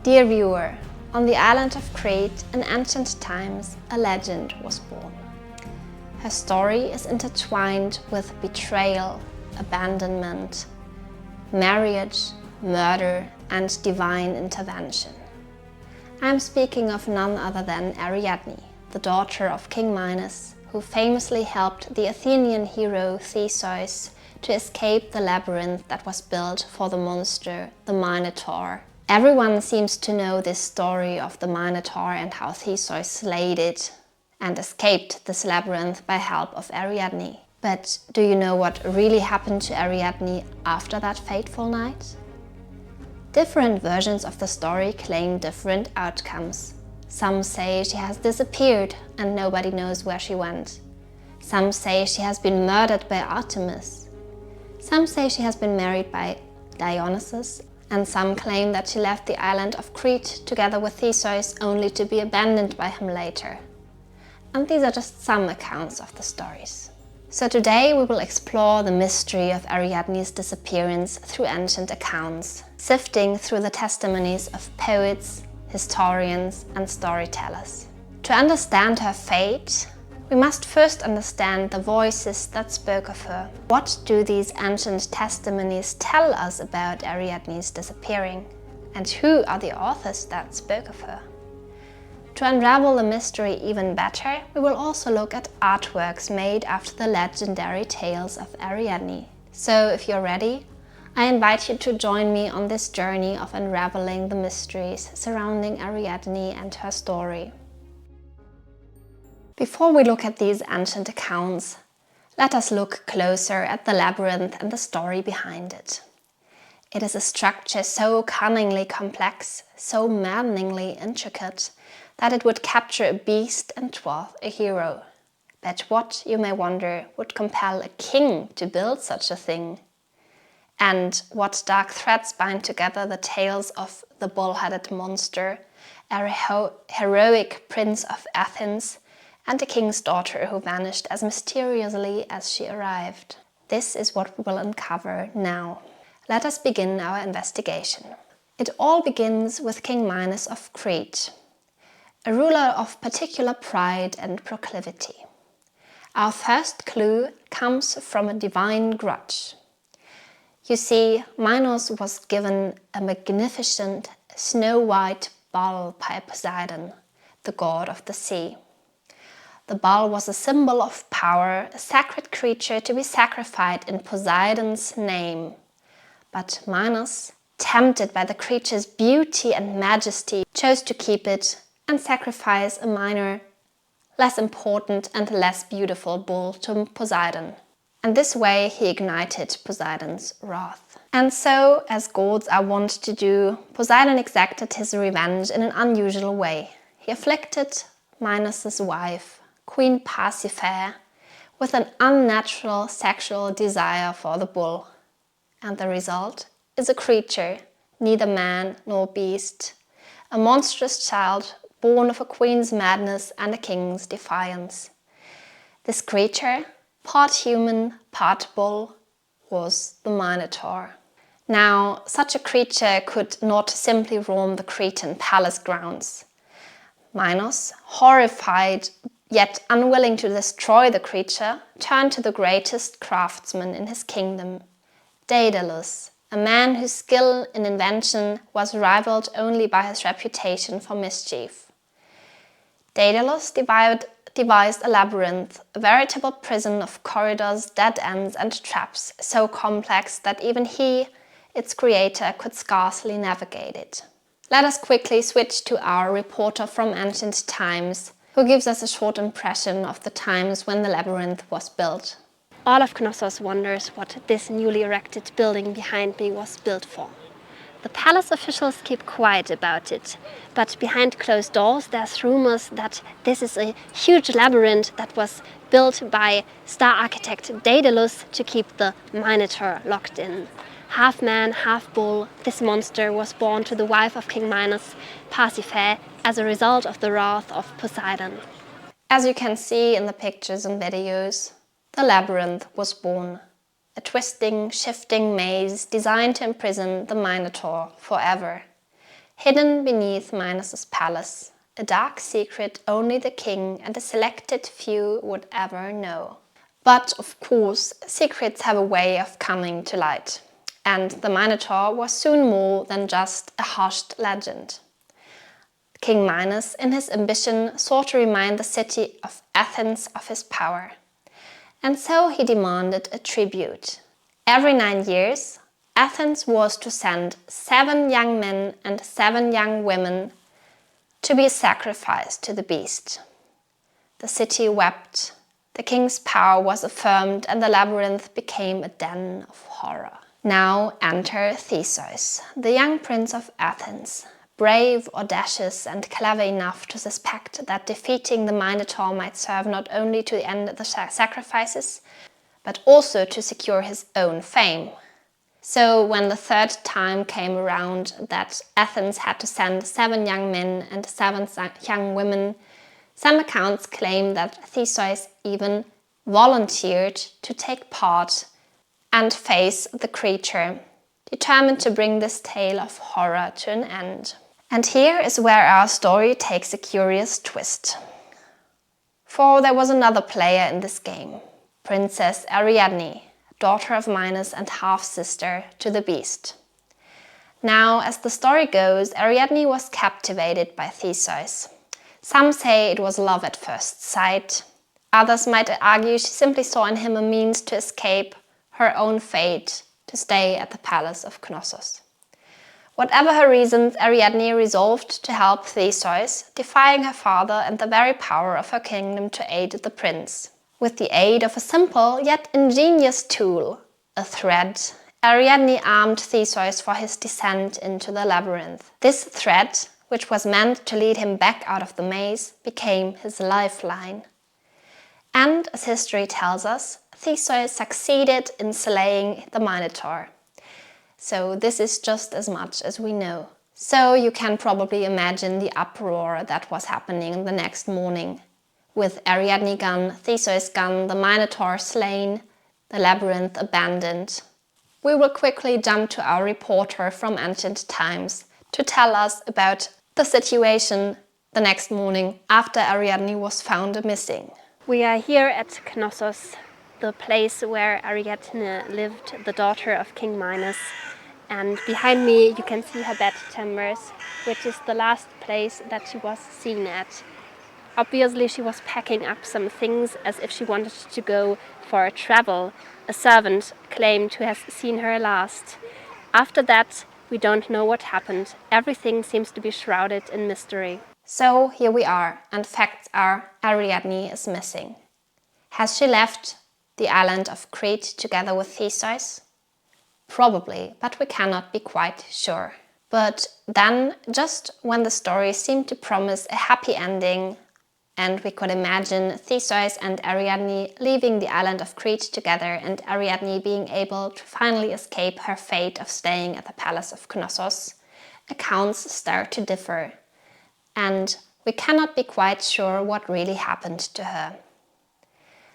Dear viewer, on the island of Crete in ancient times, a legend was born. Her story is intertwined with betrayal, abandonment, marriage, murder, and divine intervention. I'm speaking of none other than Ariadne, the daughter of King Minos, who famously helped the Athenian hero Theseus to escape the labyrinth that was built for the monster, the Minotaur. Everyone seems to know this story of the Minotaur and how Theseus slayed it and escaped this labyrinth by help of Ariadne. But do you know what really happened to Ariadne after that fateful night? Different versions of the story claim different outcomes. Some say she has disappeared and nobody knows where she went. Some say she has been murdered by Artemis. Some say she has been married by Dionysos, and some claim that she left the island of Crete together with Theseus only to be abandoned by him later. And these are just some accounts of the stories. So today we will explore the mystery of Ariadne's disappearance through ancient accounts, sifting through the testimonies of poets, historians and storytellers. To understand her fate, we must first understand the voices that spoke of her. What do these ancient testimonies tell us about Ariadne's disappearing? And who are the authors that spoke of her? To unravel the mystery even better, we will also look at artworks made after the legendary tales of Ariadne. So if you're ready, I invite you to join me on this journey of unraveling the mysteries surrounding Ariadne and her story. Before we look at these ancient accounts, let us look closer at the labyrinth and the story behind it. It is a structure so cunningly complex, so maddeningly intricate, that it would capture a beast and dwarf a hero. But what, you may wonder, would compel a king to build such a thing? And what dark threads bind together the tales of the bull-headed monster, a heroic prince of Athens, and a king's daughter who vanished as mysteriously as she arrived? This is what we will uncover now. Let us begin our investigation. It all begins with King Minos of Crete, a ruler of particular pride and proclivity. Our first clue comes from a divine grudge. You see, Minos was given a magnificent snow-white bull by Poseidon, the god of the sea. The bull was a symbol of power, a sacred creature to be sacrificed in Poseidon's name. But Minos, tempted by the creature's beauty and majesty, chose to keep it and sacrifice a minor, less important and less beautiful bull to Poseidon. And this way he ignited Poseidon's wrath. And so, as gods are wont to do, Poseidon exacted his revenge in an unusual way. He afflicted Minos' wife, Queen Pasiphae, with an unnatural sexual desire for the bull. And the result is a creature, neither man nor beast, a monstrous child born of a queen's madness and a king's defiance. This creature, part human, part bull, was the Minotaur. Now, such a creature could not simply roam the Cretan palace grounds. Minos, horrified yet unwilling to destroy the creature, turned to the greatest craftsman in his kingdom, Daedalus, a man whose skill in invention was rivaled only by his reputation for mischief. Daedalus devised a labyrinth, a veritable prison of corridors, dead ends and traps, so complex that even he, its creator, could scarcely navigate it. Let us quickly switch to our reporter from ancient times, who gives us a short impression of the times when the labyrinth was built. All of Knossos wonders what this newly erected building behind me was built for. The palace officials keep quiet about it, but behind closed doors there's rumors that this is a huge labyrinth that was built by star architect Daedalus to keep the Minotaur locked in. Half man, half bull, this monster was born to the wife of King Minos, Pasiphae, as a result of the wrath of Poseidon. As you can see in the pictures and videos, the labyrinth was born. A twisting, shifting maze designed to imprison the Minotaur forever. hidden beneath Minos' palace, a dark secret only the king and a selected few would ever know. But of course, secrets have a way of coming to light, and the Minotaur was soon more than just a hushed legend. King Minos, in his ambition, sought to remind the city of Athens of his power. And so he demanded a tribute. Every 9 years, Athens was to send 7 young men and 7 young women to be sacrificed to the beast. The city wept, the king's power was affirmed, and the labyrinth became a den of horror. Now enter Theseus, the young prince of Athens, brave, audacious, and clever enough to suspect that defeating the Minotaur might serve not only to end the sacrifices, but also to secure his own fame. So when the third time came around that Athens had to send 7 young men and 7 young women, some accounts claim that Theseus even volunteered to take part and face the creature, determined to bring this tale of horror to an end. And here is where our story takes a curious twist. For there was another player in this game, Princess Ariadne, daughter of Minos and half-sister to the beast. Now, as the story goes, Ariadne was captivated by Theseus. Some say it was love at first sight. Others might argue she simply saw in him a means to escape her own fate, to stay at the palace of Knossos. Whatever her reasons, Ariadne resolved to help Theseus, defying her father and the very power of her kingdom to aid the prince. With the aid of a simple yet ingenious tool, a thread, Ariadne armed Theseus for his descent into the labyrinth. This thread, which was meant to lead him back out of the maze, became his lifeline. And, as history tells us, Theseus succeeded in slaying the Minotaur. So this is just as much as we know. So you can probably imagine the uproar that was happening the next morning. With Ariadne gone, Theseus gone, the Minotaur slain, the labyrinth abandoned. We will quickly jump to our reporter from ancient times to tell us about the situation the next morning after Ariadne was found missing. We are here at Knossos, the place where Ariadne lived, the daughter of King Minos. And behind me you can see her bed timbers, which is the last place that she was seen at. Obviously she was packing up some things as if she wanted to go for a travel. A servant claimed to have seen her last. After that, we don't know what happened. Everything seems to be shrouded in mystery. So here we are, and facts are Ariadne is missing. Has she left the island of Crete together with Theseus? Probably, but we cannot be quite sure. But then, just when the story seemed to promise a happy ending, and we could imagine Theseus and Ariadne leaving the island of Crete together and Ariadne being able to finally escape her fate of staying at the palace of Knossos, accounts start to differ, and we cannot be quite sure what really happened to her.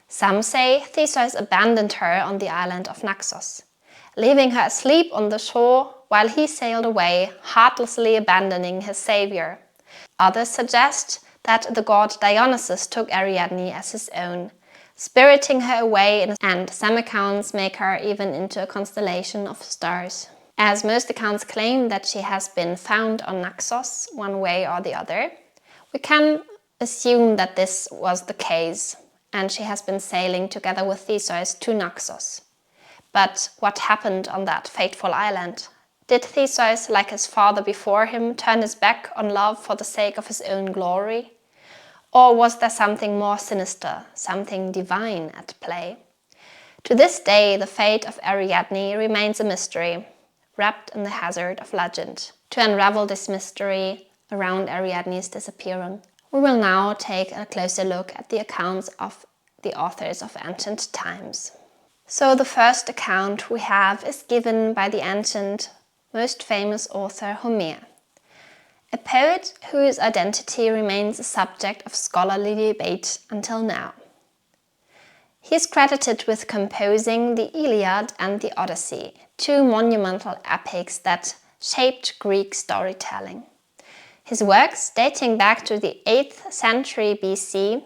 Some say Theseus abandoned her on the island of Naxos, leaving her asleep on the shore while he sailed away, heartlessly abandoning his savior. Others suggest that the god Dionysos took Ariadne as his own, spiriting her away, and some accounts make her even into a constellation of stars. As most accounts claim that she has been found on Naxos one way or the other, we can assume that this was the case, and she has been sailing together with Theseus to Naxos. But what happened on that fateful island? Did Theseus, like his father before him, turn his back on love for the sake of his own glory? Or was there something more sinister, something divine at play? To this day, the fate of Ariadne remains a mystery, wrapped in the hazard of legend. To unravel this mystery around Ariadne's disappearance, we will now take a closer look at the accounts of the authors of ancient times. So the first account we have is given by the ancient, most famous author Homer, a poet whose identity remains a subject of scholarly debate until now. He is credited with composing the Iliad and the Odyssey, two monumental epics that shaped Greek storytelling. His works, dating back to the 8th century BC,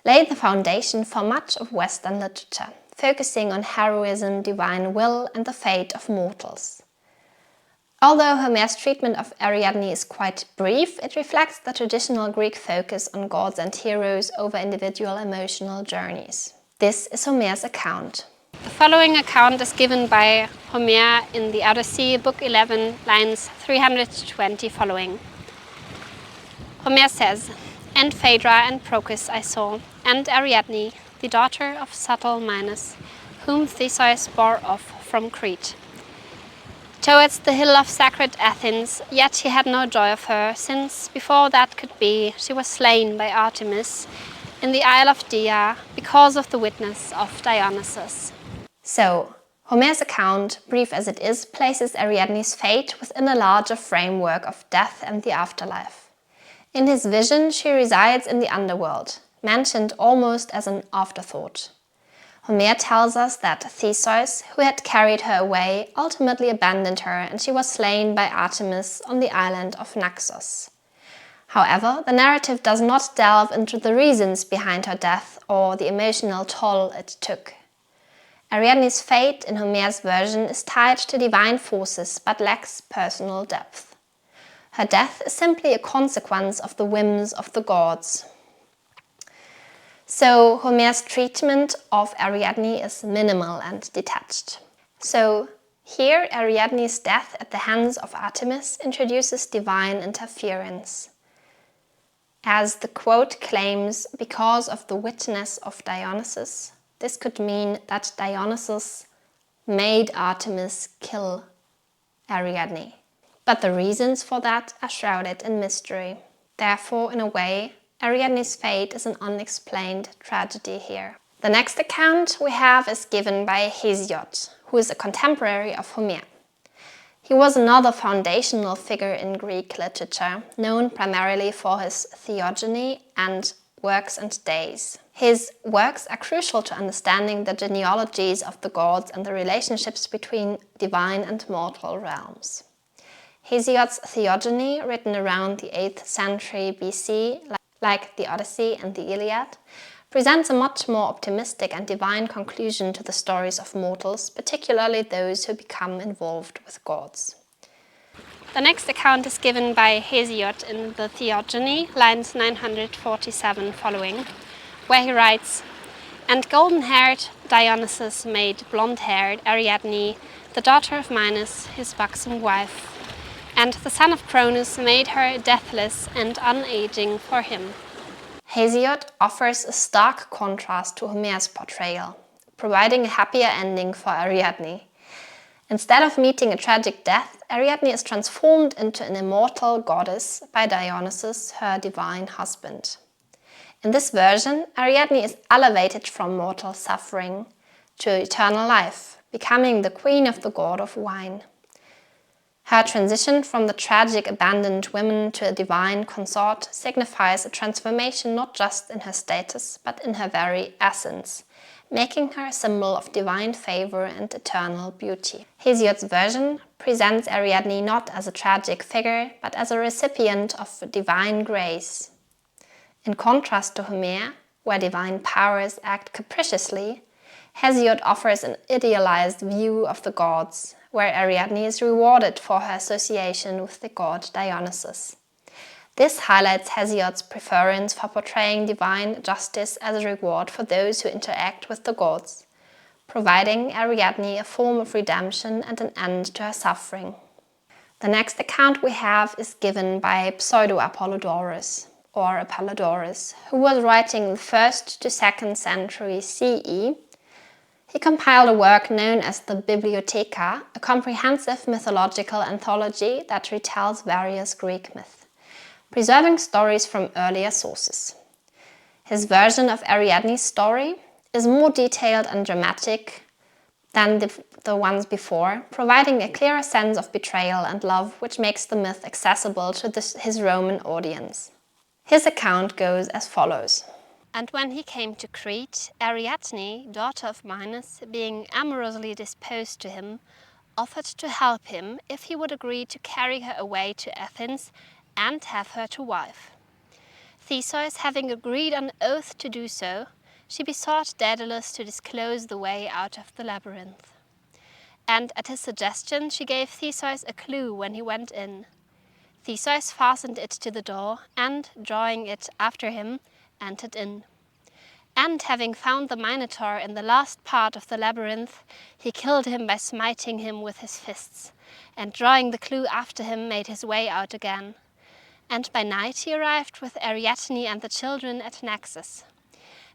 laid the foundation for much of Western literature, focusing on heroism, divine will, and the fate of mortals. Although Homer's treatment of Ariadne is quite brief, it reflects the traditional Greek focus on gods and heroes over individual emotional journeys. This is Homer's account. The following account is given by Homer in the Odyssey, Book 11, lines 320 following. Homer says, "And Phaedra and Procus I saw, and Ariadne, the daughter of subtle Minos, whom Theseus bore off from Crete, towards the hill of sacred Athens, yet he had no joy of her, since before that could be, she was slain by Artemis in the Isle of Dia, because of the witness of Dionysos." So, Homer's account, brief as it is, places Ariadne's fate within a larger framework of death and the afterlife. In his vision, she resides in the underworld, mentioned almost as an afterthought. Homer tells us that Theseus, who had carried her away, ultimately abandoned her and she was slain by Artemis on the island of Naxos. However, the narrative does not delve into the reasons behind her death or the emotional toll it took. Ariadne's fate in Homer's version is tied to divine forces but lacks personal depth. Her death is simply a consequence of the whims of the gods. So Homer's treatment of Ariadne is minimal and detached. So here Ariadne's death at the hands of Artemis introduces divine interference. As the quote claims, because of the witness of Dionysos, this could mean that Dionysos made Artemis kill Ariadne. But the reasons for that are shrouded in mystery. Therefore, in a way, Ariadne's fate is an unexplained tragedy here. The next account we have is given by Hesiod, who is a contemporary of Homer. He was another foundational figure in Greek literature, known primarily for his Theogony and Works and Days. His works are crucial to understanding the genealogies of the gods and the relationships between divine and mortal realms. Hesiod's Theogony, written around the 8th century BC, like the Odyssey and the Iliad, presents a much more optimistic and divine conclusion to the stories of mortals, particularly those who become involved with gods. The next account is given by Hesiod in the Theogony, lines 947 following, where he writes, "And golden-haired Dionysus made blonde-haired Ariadne, the daughter of Minos, his buxom wife, and the son of Cronus made her deathless and unaging for him." Hesiod offers a stark contrast to Homer's portrayal, providing a happier ending for Ariadne. Instead of meeting a tragic death, Ariadne is transformed into an immortal goddess by Dionysus, her divine husband. In this version, Ariadne is elevated from mortal suffering to eternal life, becoming the queen of the god of wine. Her transition from the tragic abandoned woman to a divine consort signifies a transformation not just in her status, but in her very essence, making her a symbol of divine favor and eternal beauty. Hesiod's version presents Ariadne not as a tragic figure, but as a recipient of divine grace. In contrast to Homer, where divine powers act capriciously, Hesiod offers an idealized view of the gods, where Ariadne is rewarded for her association with the god Dionysus. This highlights Hesiod's preference for portraying divine justice as a reward for those who interact with the gods, providing Ariadne a form of redemption and an end to her suffering. The next account we have is given by Pseudo-Apollodorus, or Apollodorus, who was writing the 1st to 2nd century CE. He compiled a work known as the Bibliotheca, a comprehensive mythological anthology that retells various Greek myths, preserving stories from earlier sources. His version of Ariadne's story is more detailed and dramatic than the ones before, providing a clearer sense of betrayal and love, which makes the myth accessible to his Roman audience. His account goes as follows. "And when he came to Crete, Ariadne, daughter of Minos, being amorously disposed to him, offered to help him if he would agree to carry her away to Athens and have her to wife. Theseus, having agreed on oath to do so, she besought Daedalus to disclose the way out of the labyrinth. And at his suggestion she gave Theseus a clue when he went in. Theseus fastened it to the door, and, drawing it after him, entered in. And having found the Minotaur in the last part of the labyrinth, he killed him by smiting him with his fists, and drawing the clue after him made his way out again. And by night he arrived with Ariadne and the children at Naxos.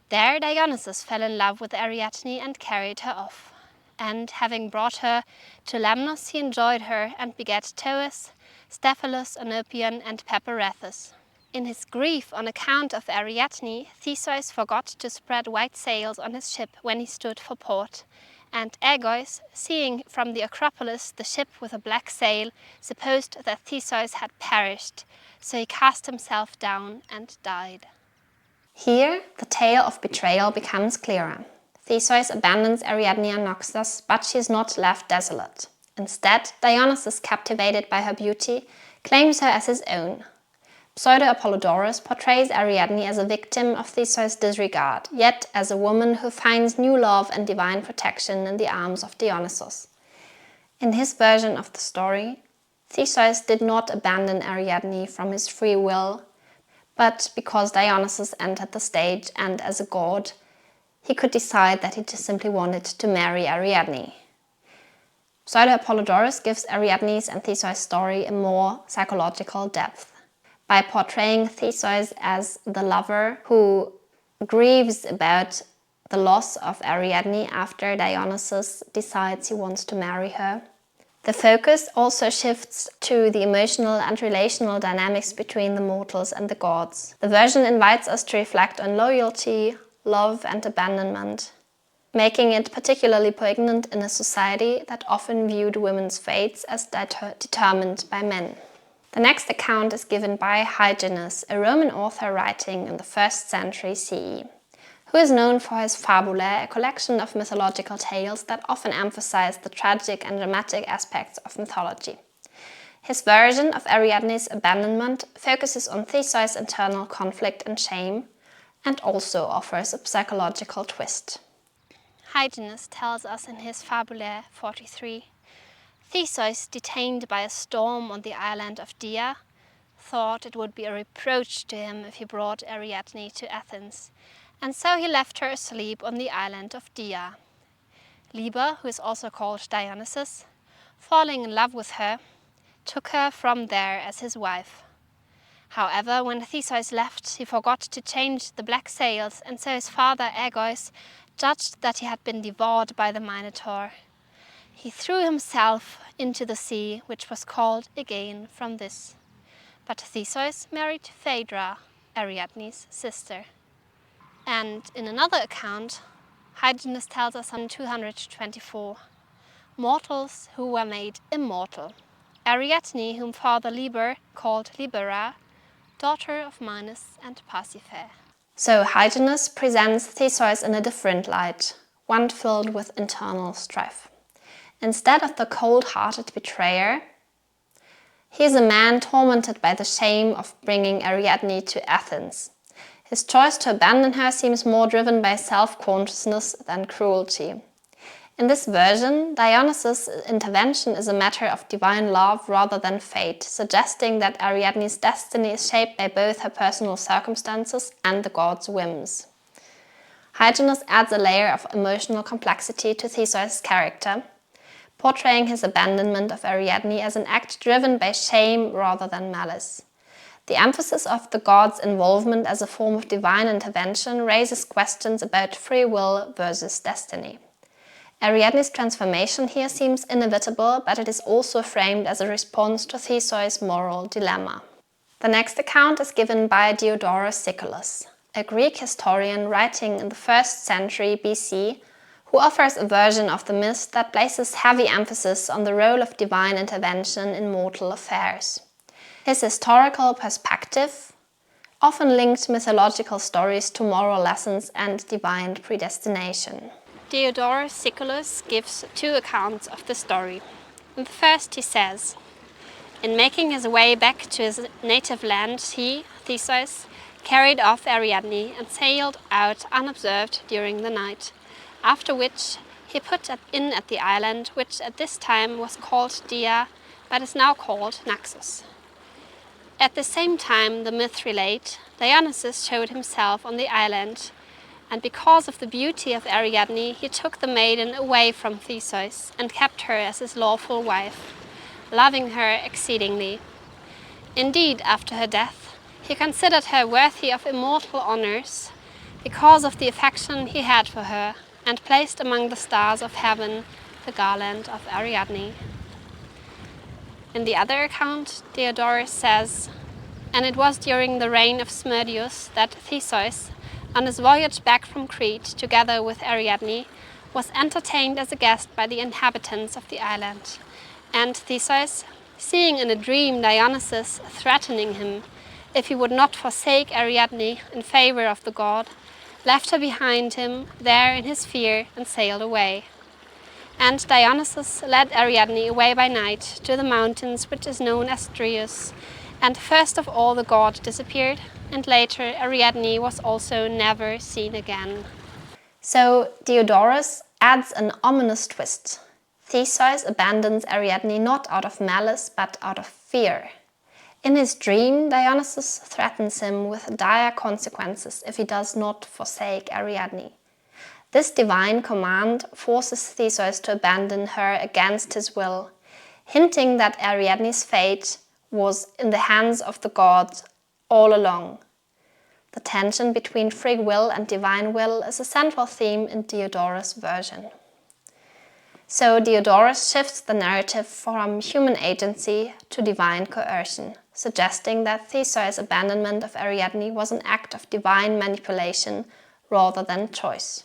There Dionysos fell in love with Ariadne and carried her off. And having brought her to Lemnos, he enjoyed her and begat Thoas, Stephalus, Oenopion, and Peparethus. In his grief on account of Ariadne, Theseus forgot to spread white sails on his ship when he stood for port, and Aegeus, seeing from the Acropolis the ship with a black sail, supposed that Theseus had perished, so he cast himself down and died. Here, the tale of betrayal becomes clearer. Theseus abandons Ariadne and Naxos, but she is not left desolate. Instead, Dionysus, captivated by her beauty, claims her as his own. Pseudo-Apollodorus portrays Ariadne as a victim of Theseus' disregard, yet as a woman who finds new love and divine protection in the arms of Dionysus. In his version of the story, Theseus did not abandon Ariadne from his free will, but because Dionysus entered the stage and as a god, he could decide that he just simply wanted to marry Ariadne. Pseudo-Apollodorus gives Ariadne's and Theseus' story a more psychological depth, by portraying Theseus as the lover who grieves about the loss of Ariadne after Dionysus decides he wants to marry her. The focus also shifts to the emotional and relational dynamics between the mortals and the gods. The version invites us to reflect on loyalty, love, and abandonment, making it particularly poignant in a society that often viewed women's fates as determined by men. The next account is given by Hyginus, a Roman author writing in the 1st century CE, who is known for his Fabulae, a collection of mythological tales that often emphasize the tragic and dramatic aspects of mythology. His version of Ariadne's abandonment focuses on Theseus' internal conflict and shame, and also offers a psychological twist. Hyginus tells us in his Fabulae 43, Theseus, detained by a storm on the island of Dia, thought it would be a reproach to him if he brought Ariadne to Athens, and so he left her asleep on the island of Dia. Liber, who is also called Dionysus, falling in love with her, took her from there as his wife. However, when Theseus left, he forgot to change the black sails, and so his father Aegeus judged that he had been devoured by the Minotaur. He threw himself into the sea, which was called Aegean from this. But Theseus married Phaedra, Ariadne's sister. And in another account, Hyginus tells us on 224, mortals who were made immortal. Ariadne, whom Father Liber called Libera, daughter of Minos and Pasiphae. So Hyginus presents Theseus in a different light, one filled with internal strife. Instead of the cold-hearted betrayer, he is a man tormented by the shame of bringing Ariadne to Athens. His choice to abandon her seems more driven by self-consciousness than cruelty. In this version, Dionysus' intervention is a matter of divine love rather than fate, suggesting that Ariadne's destiny is shaped by both her personal circumstances and the god's whims. Hyginus adds a layer of emotional complexity to Theseus' character, portraying his abandonment of Ariadne as an act driven by shame rather than malice. The emphasis of the god's involvement as a form of divine intervention raises questions about free will versus destiny. Ariadne's transformation here seems inevitable, but it is also framed as a response to Theseus' moral dilemma. The next account is given by Diodorus Siculus, a Greek historian writing in the 1st century BC, who offers a version of the myth that places heavy emphasis on the role of divine intervention in mortal affairs. His historical perspective often linked mythological stories to moral lessons and divine predestination. Diodorus Siculus gives two accounts of the story. In the first he says, In making his way back to his native land, he, Theseus, carried off Ariadne and sailed out unobserved during the night, after which he put in at the island, which at this time was called Dia, but is now called Naxos. At the same time, the myth relate, Dionysos showed himself on the island, and because of the beauty of Ariadne, he took the maiden away from Theseus and kept her as his lawful wife, loving her exceedingly. Indeed, after her death, he considered her worthy of immortal honors because of the affection he had for her, and placed among the stars of heaven the garland of Ariadne. In the other account, Diodorus says, "And it was during the reign of Smerdis that Theseus, on his voyage back from Crete together with Ariadne, was entertained as a guest by the inhabitants of the island. And Theseus, seeing in a dream Dionysos threatening him if he would not forsake Ariadne in favor of the god, left her behind him there in his sphere and sailed away. And Dionysos led Ariadne away by night to the mountains which is known as Dreus, and first of all the god disappeared, and later Ariadne was also never seen again." So Diodorus adds an ominous twist. Theseus abandons Ariadne not out of malice but out of fear. In his dream, Dionysus threatens him with dire consequences if he does not forsake Ariadne. This divine command forces Theseus to abandon her against his will, hinting that Ariadne's fate was in the hands of the gods all along. The tension between free will and divine will is a central theme in Diodorus' version. So Diodorus shifts the narrative from human agency to divine coercion, suggesting that Theseus' abandonment of Ariadne was an act of divine manipulation rather than choice.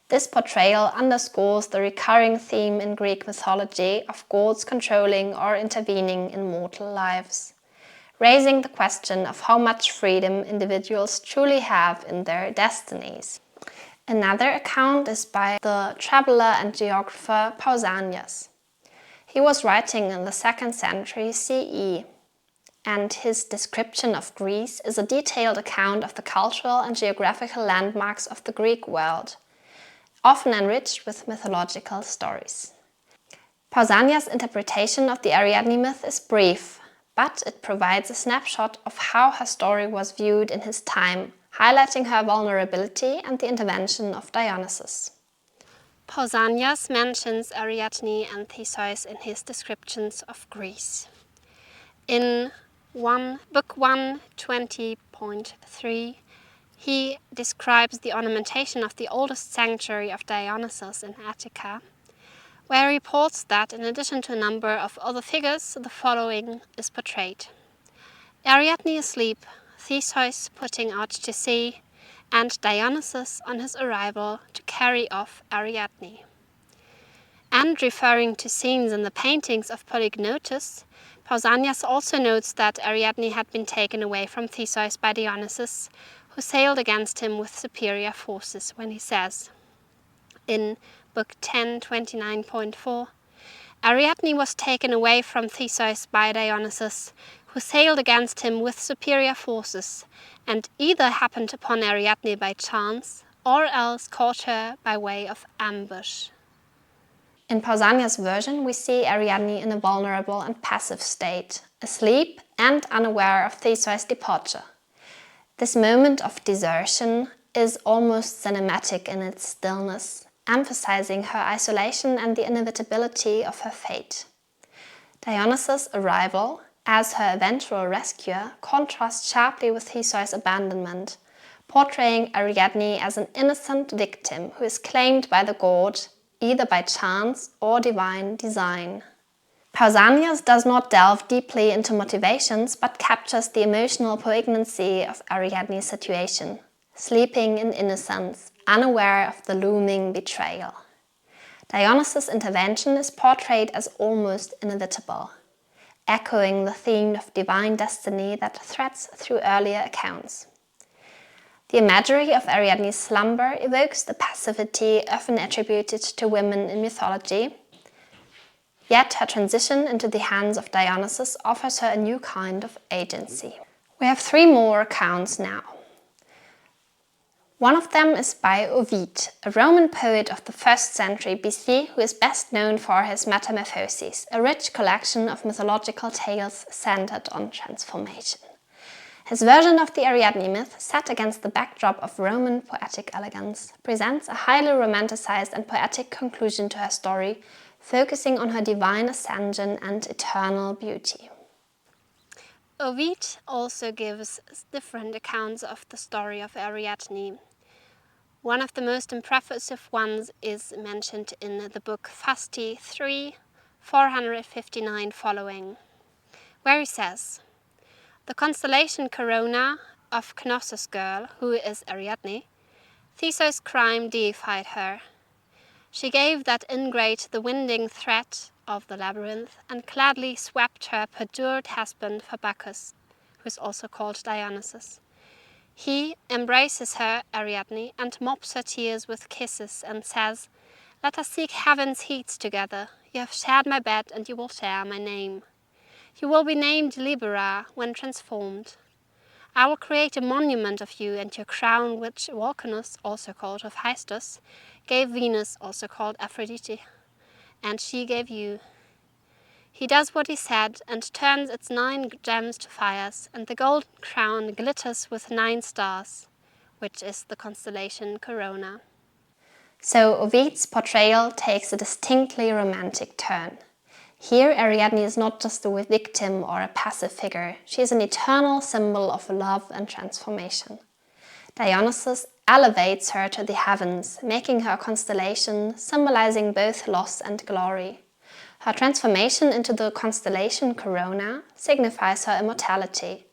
This portrayal underscores the recurring theme in Greek mythology of gods controlling or intervening in mortal lives, raising the question of how much freedom individuals truly have in their destinies. Another account is by the traveler and geographer Pausanias. He was writing in the 2nd century CE, and his description of Greece is a detailed account of the cultural and geographical landmarks of the Greek world, often enriched with mythological stories. Pausanias' interpretation of the Ariadne myth is brief, but it provides a snapshot of how her story was viewed in his time, highlighting her vulnerability and the intervention of Dionysus. Pausanias mentions Ariadne and Theseus in his descriptions of Greece. In Book 1, 20.3, he describes the ornamentation of the oldest sanctuary of Dionysos in Attica, where he reports that in addition to a number of other figures, the following is portrayed. Ariadne asleep, Theseus putting out to sea, and Dionysus on his arrival to carry off Ariadne. And referring to scenes in the paintings of Polygnotus, Pausanias also notes that Ariadne had been taken away from Theseus by Dionysus, who sailed against him with superior forces, when he says, in Book 10, 29.4, Ariadne was taken away from Theseus by Dionysus, who sailed against him with superior forces, and either happened upon Ariadne by chance, or else caught her by way of ambush. In Pausanias' version, we see Ariadne in a vulnerable and passive state, asleep and unaware of Theseus' departure. This moment of desertion is almost cinematic in its stillness, emphasizing her isolation and the inevitability of her fate. Dionysus' arrival, as her eventual rescuer, contrasts sharply with Theseus' abandonment, portraying Ariadne as an innocent victim who is claimed by the god, either by chance or divine design. Pausanias does not delve deeply into motivations, but captures the emotional poignancy of Ariadne's situation, sleeping in innocence, unaware of the looming betrayal. Dionysus' intervention is portrayed as almost inevitable, echoing the theme of divine destiny that threads through earlier accounts. The imagery of Ariadne's slumber evokes the passivity often attributed to women in mythology, Yet her transition into the hands of Dionysos offers her a new kind of agency. We have 3 more accounts now. One of them is by Ovid, a Roman poet of the 1st century BC who is best known for his Metamorphoses, a rich collection of mythological tales centered on transformation. His version of the Ariadne myth, set against the backdrop of Roman poetic elegance, presents a highly romanticized and poetic conclusion to her story, focusing on her divine ascension and eternal beauty. Ovid also gives different accounts of the story of Ariadne. One of the most impressive ones is mentioned in the book Fasti 3, 459 following, where he says, "The constellation Corona of Knossos' girl, who is Ariadne, Theseus' crime deified her. She gave that ingrate the winding thread of the labyrinth, and gladly swept her perjured husband for Bacchus, who is also called Dionysos. He embraces her, Ariadne, and mops her tears with kisses, and says, 'Let us seek heaven's heats together. You have shared my bed, and you will share my name. You will be named Libera when transformed. I will create a monument of you and your crown, which Vulcanus, also called Hephaestus, gave Venus, also called Aphrodite, and she gave you.' He does what he said, and turns its 9 gems to fires, and the golden crown glitters with 9 stars, which is the constellation Corona." So Ovid's portrayal takes a distinctly romantic turn. Here Ariadne is not just a victim or a passive figure, she is an eternal symbol of love and transformation. Dionysos elevates her to the heavens, making her a constellation, symbolizing both loss and glory. Her transformation into the constellation Corona signifies her immortality.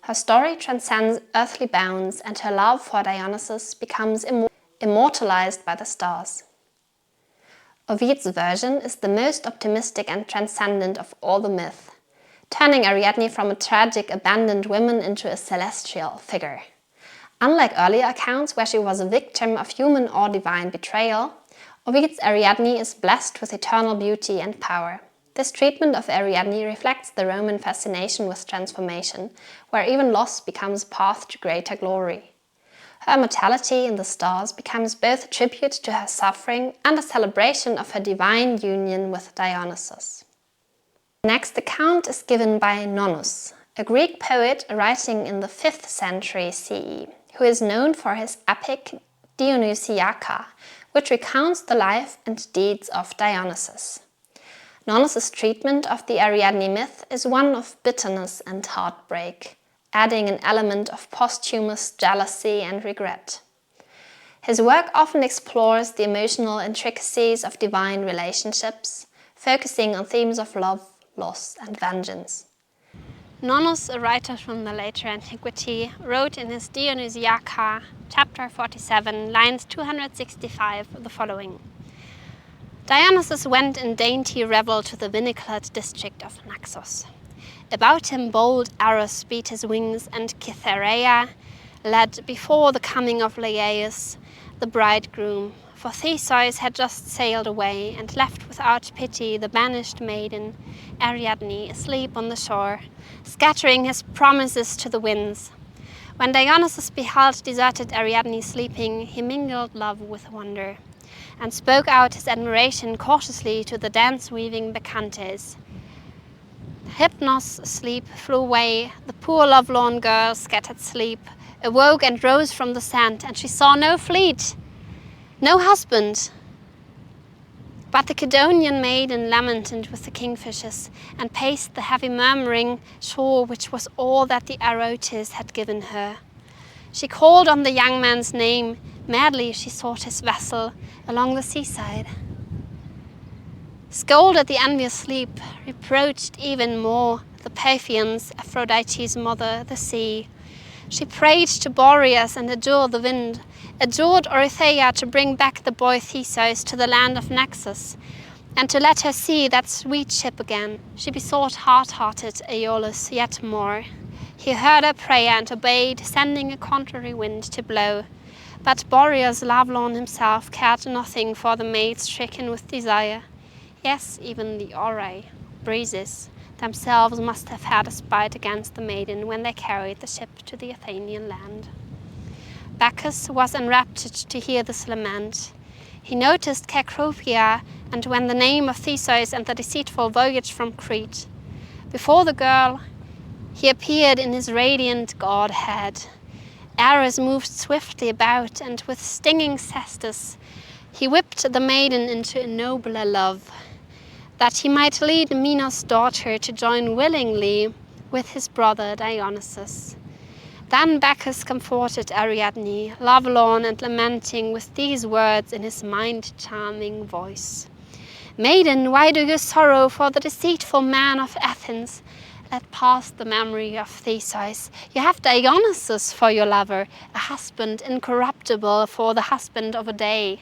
Her story transcends earthly bounds, and her love for Dionysos becomes immortalized by the stars. Ovid's version is the most optimistic and transcendent of all the myths, turning Ariadne from a tragic, abandoned woman into a celestial figure. Unlike earlier accounts where she was a victim of human or divine betrayal, Ovid's Ariadne is blessed with eternal beauty and power. This treatment of Ariadne reflects the Roman fascination with transformation, where even loss becomes a path to greater glory. Her immortality in the stars becomes both a tribute to her suffering and a celebration of her divine union with Dionysos. The next account is given by Nonnus, a Greek poet writing in the 5th century CE, who is known for his epic Dionysiaca, which recounts the life and deeds of Dionysus. Nonnus' treatment of the Ariadne myth is one of bitterness and heartbreak, adding an element of posthumous jealousy and regret. His work often explores the emotional intricacies of divine relationships, focusing on themes of love, loss, and vengeance. Nonnus, a writer from the later antiquity, wrote in his Dionysiaca, chapter 47, lines 265, the following. "Dionysus went in dainty revel to the vinicled district of Naxos. About him bold Eros beat his wings, and Cytherea led before the coming of Laius, the bridegroom, for Theseus had just sailed away, and left without pity the banished maiden, Ariadne, asleep on the shore, scattering his promises to the winds. When Dionysus beheld deserted Ariadne sleeping, he mingled love with wonder, and spoke out his admiration cautiously to the dance-weaving Bacchantes. Hypnos asleep flew away, the poor lovelorn girl scattered sleep, awoke and rose from the sand, and she saw no fleet, no husband. But the Cadonian maiden lamented with the kingfishers, and paced the heavy murmuring shore, which was all that the Arotes had given her. She called on the young man's name, madly she sought his vessel along the seaside. Scolded the envious sleep, reproached even more the Paphians, Aphrodite's mother, the sea. She prayed to Boreas and adjured the wind, adjured Oreithyia to bring back the boy Theseus to the land of Naxos, and to let her see that sweet ship again. She besought hard-hearted Aeolus yet more. He heard her prayer and obeyed, sending a contrary wind to blow. But Boreas, lovelorn himself, cared nothing for the maid stricken with desire. Yes, even the Aurae, breezes, themselves must have had a spite against the maiden when they carried the ship to the Athenian land. Bacchus was enraptured to hear this lament. He noticed Cecropia, and when the name of Theseus and the deceitful voyage from Crete. Before the girl, he appeared in his radiant godhead. Ares moved swiftly about, and with stinging cestus, he whipped the maiden into a nobler love, that he might lead Minos' daughter to join willingly with his brother Dionysos. Then Bacchus comforted Ariadne, lovelorn and lamenting, with these words in his mind-charming voice. Maiden, why do you sorrow for the deceitful man of Athens? Let pass the memory of Theseus. You have Dionysos for your lover, a husband incorruptible for the husband of a day.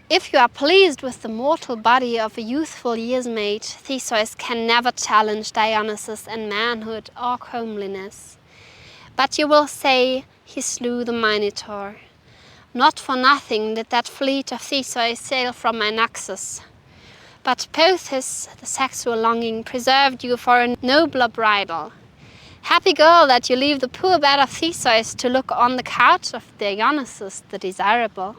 If you are pleased with the mortal body of a youthful year's mate, Theseus can never challenge Dionysus in manhood or comeliness. But you will say he slew the Minotaur. Not for nothing did that fleet of Theseus sail from my Naxos. But Pauthis, the sexual longing, preserved you for a nobler bridal. Happy girl that you leave the poor bed of Theseus to look on the couch of Dionysus the desirable.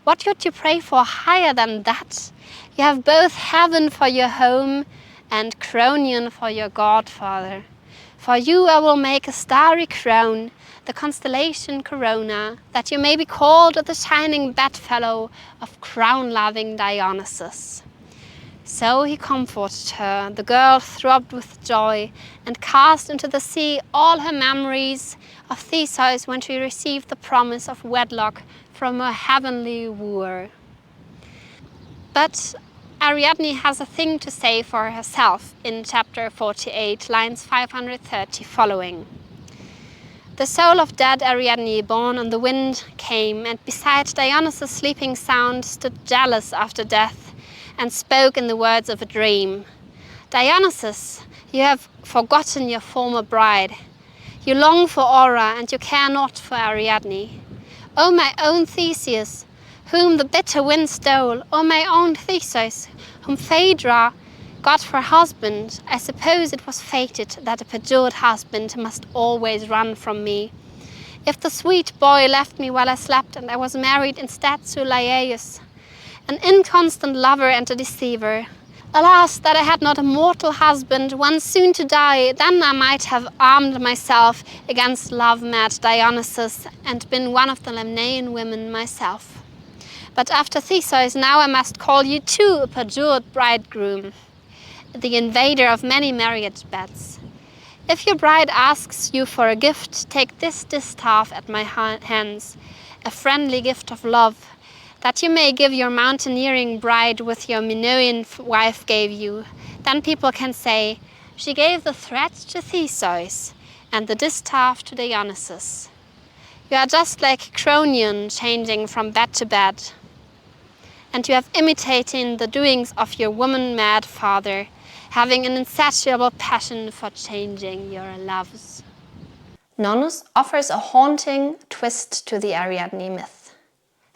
What could you pray for higher than that? You have both heaven for your home and Cronion for your godfather. For you I will make a starry crown, the constellation Corona, that you may be called the shining bedfellow of crown-loving Dionysus. So he comforted her. The girl throbbed with joy and cast into the sea all her memories of Theseus when she received the promise of wedlock from her heavenly wooer. But Ariadne has a thing to say for herself in chapter 48, lines 530 following. The soul of dead Ariadne, born on the wind, came, and beside Dionysus' sleeping sound stood jealous after death, and spoke in the words of a dream. Dionysus, you have forgotten your former bride. You long for Aura, and you care not for Ariadne. O my own Theseus, whom the bitter wind stole, O my own Theseus, whom Phaedra got for husband, I suppose it was fated that a perjured husband must always run from me. If the sweet boy left me while I slept, and I was married instead to Laius, an inconstant lover and a deceiver. Alas, that I had not a mortal husband, one soon to die, then I might have armed myself against love-mad Dionysus and been one of the Lemnian women myself. But after Theseus, now I must call you too a perjured bridegroom, the invader of many marriage beds. If your bride asks you for a gift, take this distaff at my hands, a friendly gift of love, that you may give your mountaineering bride with your Minoan wife gave you. Then people can say, she gave the thread to Theseus and the distaff to Dionysus. You are just like Cronion, changing from bed to bed. And you have imitating the doings of your woman-mad father, having an insatiable passion for changing your loves. Nonnus offers a haunting twist to the Ariadne myth.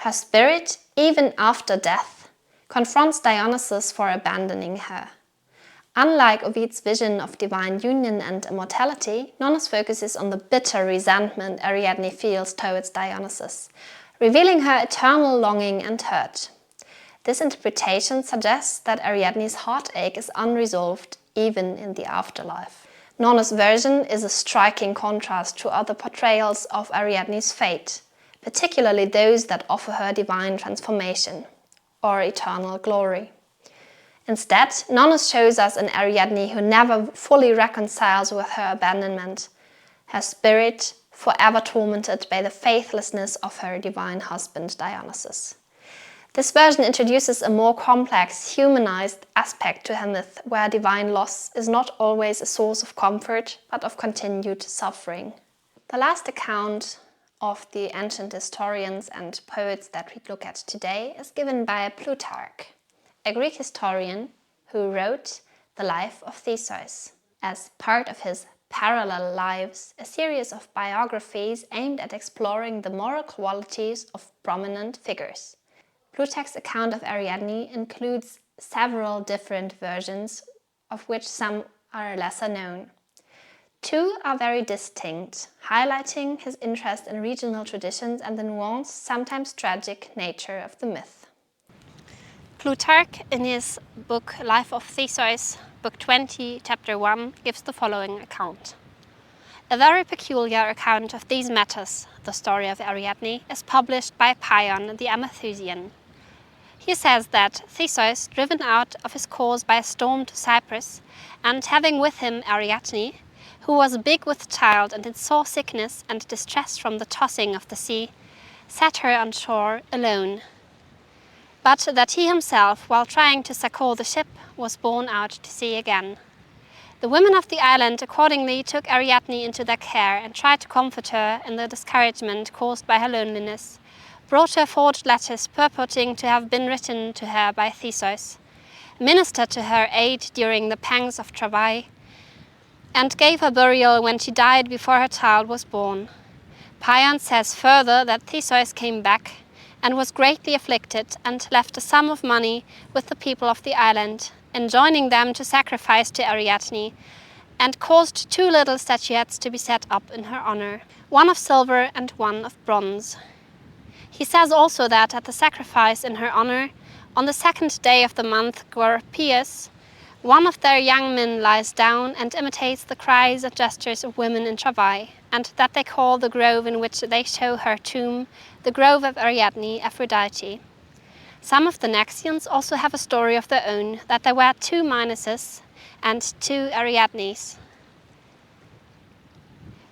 Her spirit, even after death, confronts Dionysus for abandoning her. Unlike Ovid's vision of divine union and immortality, Nonnus focuses on the bitter resentment Ariadne feels towards Dionysus, revealing her eternal longing and hurt. This interpretation suggests that Ariadne's heartache is unresolved even in the afterlife. Nonnus' version is a striking contrast to other portrayals of Ariadne's fate, particularly those that offer her divine transformation or eternal glory. Instead, Nonnus shows us an Ariadne who never fully reconciles with her abandonment, her spirit forever tormented by the faithlessness of her divine husband Dionysus. This version introduces a more complex, humanized aspect to her myth, where divine loss is not always a source of comfort, but of continued suffering. The last account of the ancient historians and poets that we look at today is given by Plutarch, a Greek historian who wrote the life of Theseus as part of his Parallel Lives, a series of biographies aimed at exploring the moral qualities of prominent figures. Plutarch's account of Ariadne includes several different versions, of which some are lesser known. Two are very distinct, highlighting his interest in regional traditions and the nuanced, sometimes tragic nature of the myth. Plutarch, in his book Life of Theseus, Book 20, Chapter 1, gives the following account. A very peculiar account of these matters, the story of Ariadne, is published by Paeon the Amalthusian. He says that Theseus, driven out of his course by a storm to Cyprus, and having with him Ariadne, who was big with child and in sore sickness and distress from the tossing of the sea, set her on shore alone. But that he himself, while trying to succour the ship, was borne out to sea again. The women of the island accordingly took Ariadne into their care and tried to comfort her in the discouragement caused by her loneliness, brought her forged letters purporting to have been written to her by Theseus, ministered to her aid during the pangs of travail, and gave her burial when she died before her child was born. Paeon says further that Theseus came back and was greatly afflicted and left a sum of money with the people of the island, enjoining them to sacrifice to Ariadne, and caused 2 little statuettes to be set up in her honor, one of silver and one of bronze. He says also that at the sacrifice in her honor, on the 2nd day of the month Gorpius, one of their young men lies down and imitates the cries and gestures of women in travail, and that they call the grove in which they show her tomb the grove of Ariadne, Aphrodite. Some of the Naxians also have a story of their own, that there were 2 Minuses and 2 Ariadnes,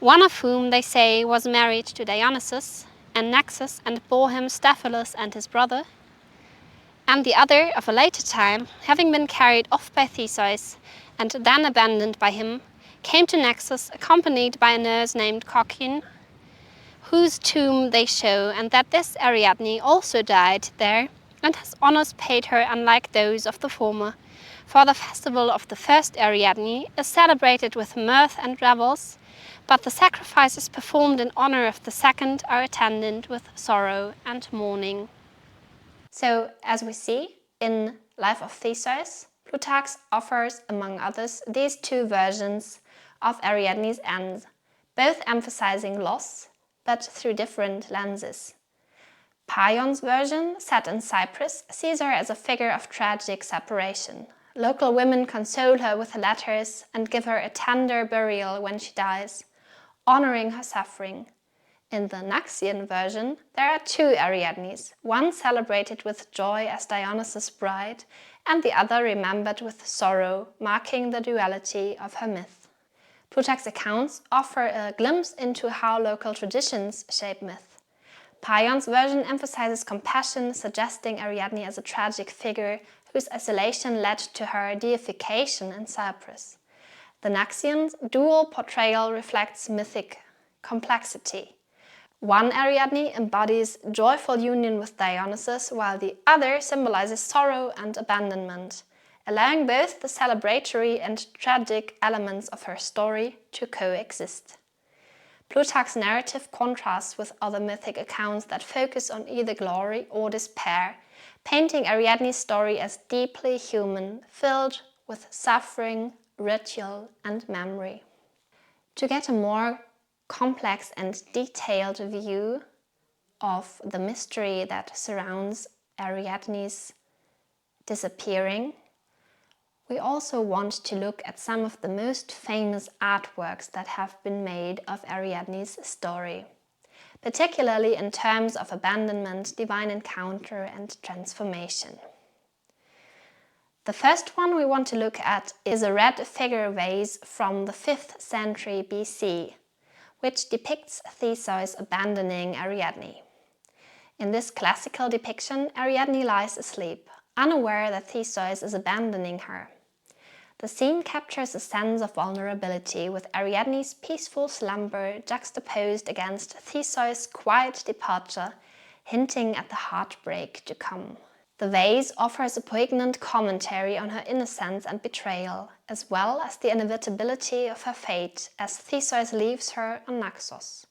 one of whom they say was married to Dionysos and Naxos and bore him Staphylos and his brother, and the other of a later time, having been carried off by Theseus and then abandoned by him, came to Naxos accompanied by a nurse named Cocyne, whose tomb they show, and that this Ariadne also died there, and has honors paid her unlike those of the former. For the festival of the first Ariadne is celebrated with mirth and revels, but the sacrifices performed in honor of the second are attended with sorrow and mourning. So, as we see in Life of Theseus, Plutarch offers, among others, these 2 versions of Ariadne's end, both emphasizing loss, but through different lenses. Paeon's version, set in Cyprus, sees her as a figure of tragic separation. Local women console her with letters and give her a tender burial when she dies, honoring her suffering. In the Naxian version, there are 2 Ariadnes, one celebrated with joy as Dionysos' bride, and the other remembered with sorrow, marking the duality of her myth. Plutarch's accounts offer a glimpse into how local traditions shape myth. Paeon's version emphasizes compassion, suggesting Ariadne as a tragic figure whose isolation led to her deification in Cyprus. The Naxian's dual portrayal reflects mythic complexity. One Ariadne embodies joyful union with Dionysus, while the other symbolizes sorrow and abandonment, allowing both the celebratory and tragic elements of her story to coexist. Plutarch's narrative contrasts with other mythic accounts that focus on either glory or despair, painting Ariadne's story as deeply human, filled with suffering, ritual, and memory. To get a more complex and detailed view of the mystery that surrounds Ariadne's disappearing, we also want to look at some of the most famous artworks that have been made of Ariadne's story, particularly in terms of abandonment, divine encounter, and transformation. The first one we want to look at is a red figure vase from the 5th century BC, which depicts Theseus abandoning Ariadne. In this classical depiction, Ariadne lies asleep, unaware that Theseus is abandoning her. The scene captures a sense of vulnerability, with Ariadne's peaceful slumber juxtaposed against Theseus' quiet departure, hinting at the heartbreak to come. The vase offers a poignant commentary on her innocence and betrayal, as well as the inevitability of her fate as Theseus leaves her on Naxos.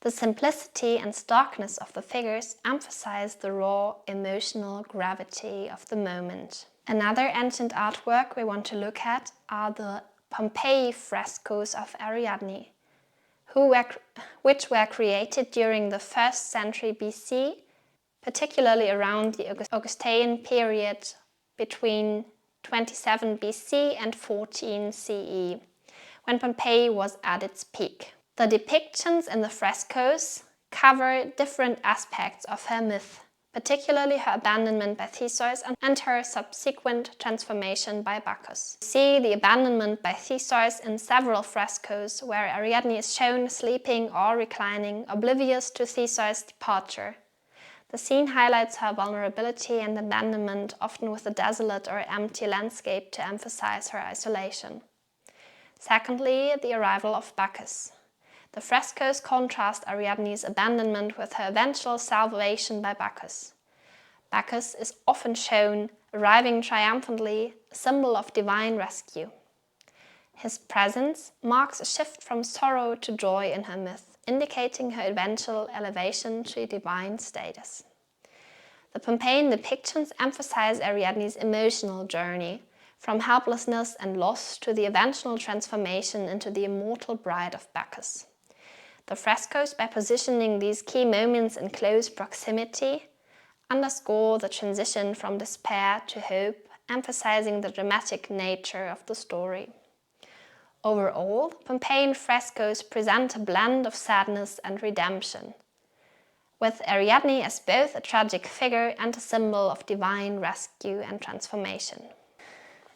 The simplicity and starkness of the figures emphasize the raw emotional gravity of the moment. Another ancient artwork we want to look at are the Pompeii frescoes of Ariadne, which were created during the 1st century BC, particularly around the Augustan period between 27 BC and 14 CE, when Pompeii was at its peak. The depictions in the frescoes cover different aspects of her myth, particularly her abandonment by Theseus and her subsequent transformation by Bacchus. We see the abandonment by Theseus in several frescoes where Ariadne is shown sleeping or reclining, oblivious to Theseus' departure. The scene highlights her vulnerability and abandonment, often with a desolate or empty landscape to emphasize her isolation. Secondly, the arrival of Bacchus. The frescoes contrast Ariadne's abandonment with her eventual salvation by Bacchus. Bacchus is often shown arriving triumphantly, a symbol of divine rescue. His presence marks a shift from sorrow to joy in her myth, indicating her eventual elevation to a divine status. The Pompeian depictions emphasize Ariadne's emotional journey, from helplessness and loss to the eventual transformation into the immortal bride of Bacchus. The frescoes, by positioning these key moments in close proximity, underscore the transition from despair to hope, emphasizing the dramatic nature of the story. Overall, Pompeian frescoes present a blend of sadness and redemption, with Ariadne as both a tragic figure and a symbol of divine rescue and transformation.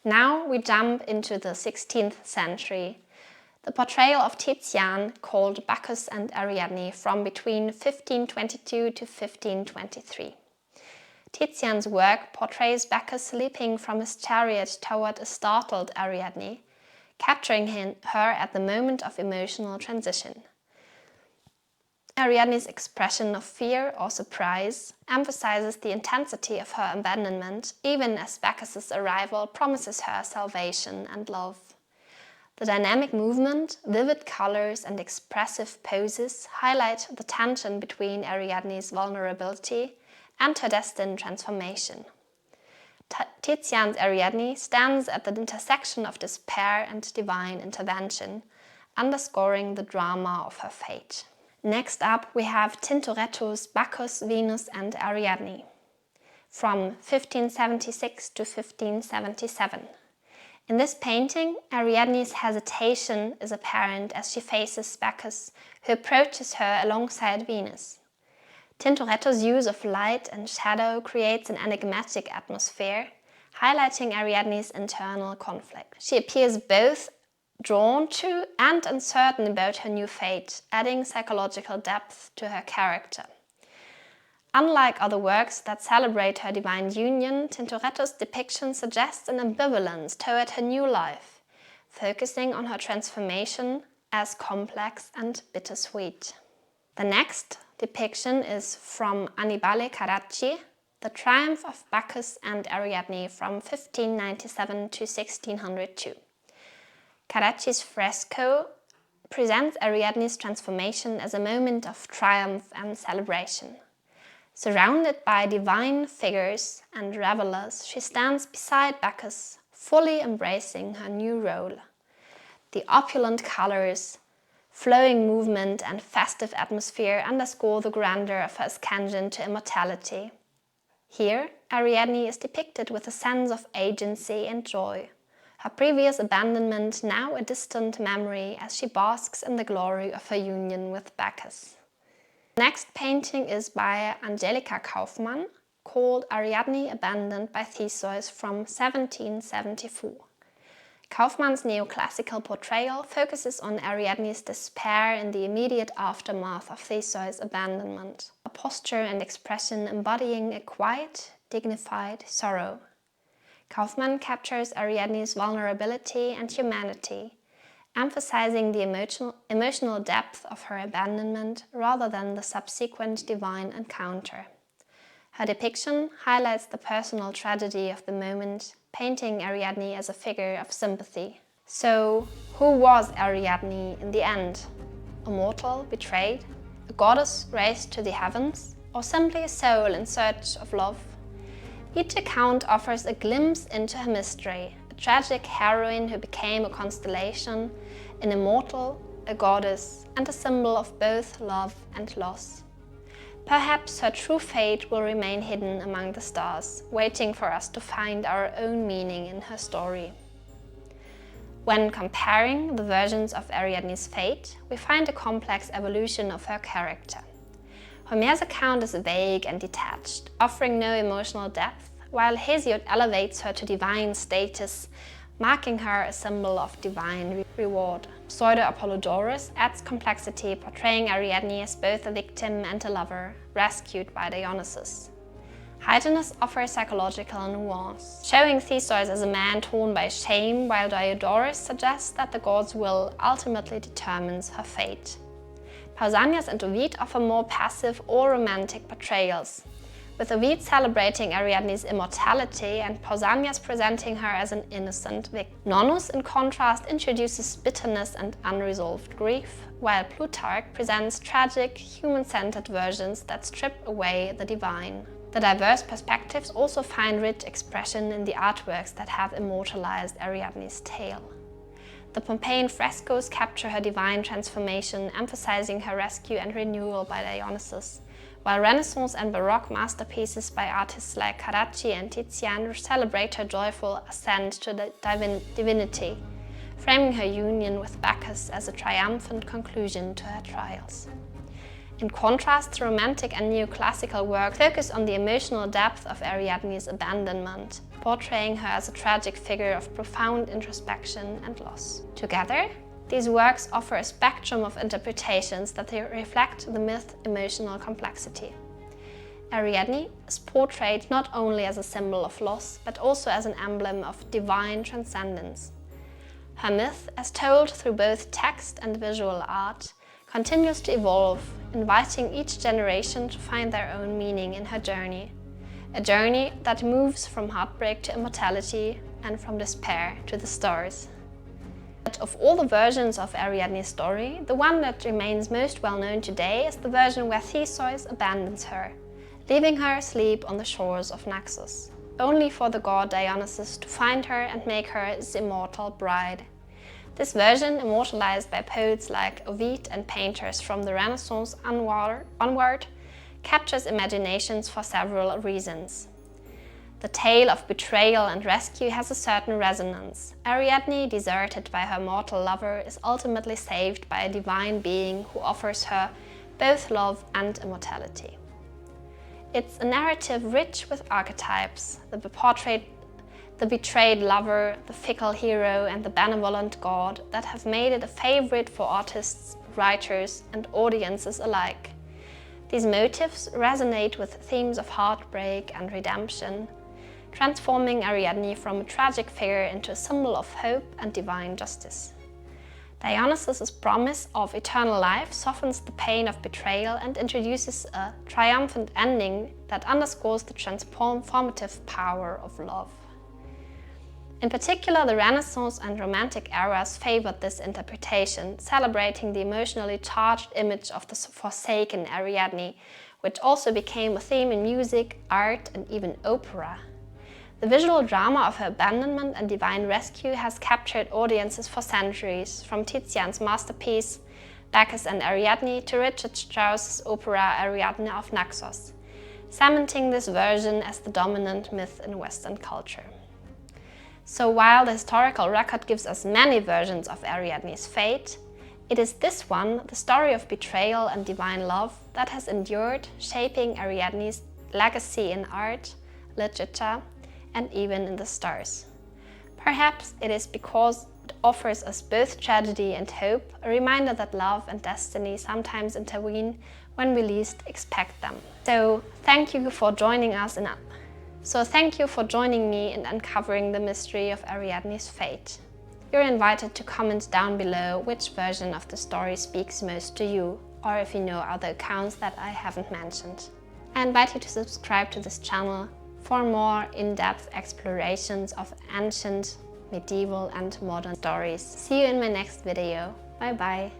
Now we jump into the 16th century. The portrayal of Titian, called Bacchus and Ariadne, from between 1522 to 1523. Titian's work portrays Bacchus leaping from his chariot toward a startled Ariadne, capturing her at the moment of emotional transition. Ariadne's expression of fear or surprise emphasizes the intensity of her abandonment, even as Bacchus's arrival promises her salvation and love. The dynamic movement, vivid colors, and expressive poses highlight the tension between Ariadne's vulnerability and her destined transformation. Titian's Ariadne stands at the intersection of despair and divine intervention, underscoring the drama of her fate. Next up, we have Tintoretto's Bacchus, Venus, and Ariadne, from 1576 to 1577. In this painting, Ariadne's hesitation is apparent as she faces Bacchus, who approaches her alongside Venus. Tintoretto's use of light and shadow creates an enigmatic atmosphere, highlighting Ariadne's internal conflict. She appears both drawn to and uncertain about her new fate, adding psychological depth to her character. Unlike other works that celebrate her divine union, Tintoretto's depiction suggests an ambivalence toward her new life, focusing on her transformation as complex and bittersweet. The next depiction is from Annibale Carracci, The Triumph of Bacchus and Ariadne, from 1597 to 1602. Carracci's fresco presents Ariadne's transformation as a moment of triumph and celebration. Surrounded by divine figures and revelers, she stands beside Bacchus, fully embracing her new role. The opulent colors, flowing movement, and festive atmosphere underscore the grandeur of her ascension to immortality. Here, Ariadne is depicted with a sense of agency and joy, her previous abandonment now a distant memory as she basks in the glory of her union with Bacchus. The next painting is by Angelica Kauffmann, called Ariadne Abandoned by Theseus, from 1774. Kauffmann's neoclassical portrayal focuses on Ariadne's despair in the immediate aftermath of Theseus' abandonment, a posture and expression embodying a quiet, dignified sorrow. Kauffmann captures Ariadne's vulnerability and humanity, emphasizing the emotional depth of her abandonment rather than the subsequent divine encounter. Her depiction highlights the personal tragedy of the moment, painting Ariadne as a figure of sympathy. So, who was Ariadne in the end? A mortal betrayed? A goddess raised to the heavens? Or simply a soul in search of love? Each account offers a glimpse into her mystery, a tragic heroine who became a constellation, an immortal, a goddess, and a symbol of both love and loss. Perhaps her true fate will remain hidden among the stars, waiting for us to find our own meaning in her story. When comparing the versions of Ariadne's fate, we find a complex evolution of her character. Homer's account is vague and detached, offering no emotional depth, while Hesiod elevates her to divine status, marking her a symbol of divine reward. Pseudo-Apollodorus adds complexity, portraying Ariadne as both a victim and a lover, rescued by Dionysos. Hyginus offers psychological nuance, showing Theseus as a man torn by shame, while Diodorus suggests that the god's will ultimately determines her fate. Pausanias and Ovid offer more passive or romantic portrayals, with Ovid celebrating Ariadne's immortality and Pausanias presenting her as an innocent victim. Nonnus, in contrast, introduces bitterness and unresolved grief, while Plutarch presents tragic, human-centered versions that strip away the divine. The diverse perspectives also find rich expression in the artworks that have immortalized Ariadne's tale. The Pompeian frescoes capture her divine transformation, emphasizing her rescue and renewal by Dionysos, while Renaissance and Baroque masterpieces by artists like Carracci and Titian celebrate her joyful ascent to the divinity, framing her union with Bacchus as a triumphant conclusion to her trials. In contrast, the Romantic and neoclassical works focus on the emotional depth of Ariadne's abandonment, portraying her as a tragic figure of profound introspection and loss. Together, these works offer a spectrum of interpretations that reflect the myth's emotional complexity. Ariadne is portrayed not only as a symbol of loss, but also as an emblem of divine transcendence. Her myth, as told through both text and visual art, continues to evolve, inviting each generation to find their own meaning in her journey. A journey that moves from heartbreak to immortality and from despair to the stars. But of all the versions of Ariadne's story, the one that remains most well known today is the version where Theseus abandons her, leaving her asleep on the shores of Naxos, only for the god Dionysos to find her and make her his immortal bride. This version, immortalized by poets like Ovid and painters from the Renaissance onward, captures imaginations for several reasons. The tale of betrayal and rescue has a certain resonance. Ariadne, deserted by her mortal lover, is ultimately saved by a divine being who offers her both love and immortality. It's a narrative rich with archetypes, the betrayed lover, the fickle hero, and the benevolent god that have made it a favorite for artists, writers, and audiences alike. These motifs resonate with themes of heartbreak and redemption, transforming Ariadne from a tragic figure into a symbol of hope and divine justice. Dionysos' promise of eternal life softens the pain of betrayal and introduces a triumphant ending that underscores the transformative power of love. In particular, the Renaissance and Romantic eras favored this interpretation, celebrating the emotionally charged image of the forsaken Ariadne, which also became a theme in music, art, and even opera. The visual drama of her abandonment and divine rescue has captured audiences for centuries, from Titian's masterpiece Bacchus and Ariadne to Richard Strauss's opera Ariadne of Naxos, cementing this version as the dominant myth in Western culture. So while the historical record gives us many versions of Ariadne's fate, it is this one, the story of betrayal and divine love, that has endured, shaping Ariadne's legacy in art, literature, and even in the stars. Perhaps it is because it offers us both tragedy and hope, a reminder that love and destiny sometimes intervene when we least expect them. So thank you for joining me in uncovering the mystery of Ariadne's fate. You're invited to comment down below which version of the story speaks most to you, or if you know other accounts that I haven't mentioned. I invite you to subscribe to this channel for more in-depth explorations of ancient, medieval, and modern stories. See you in my next video. Bye bye.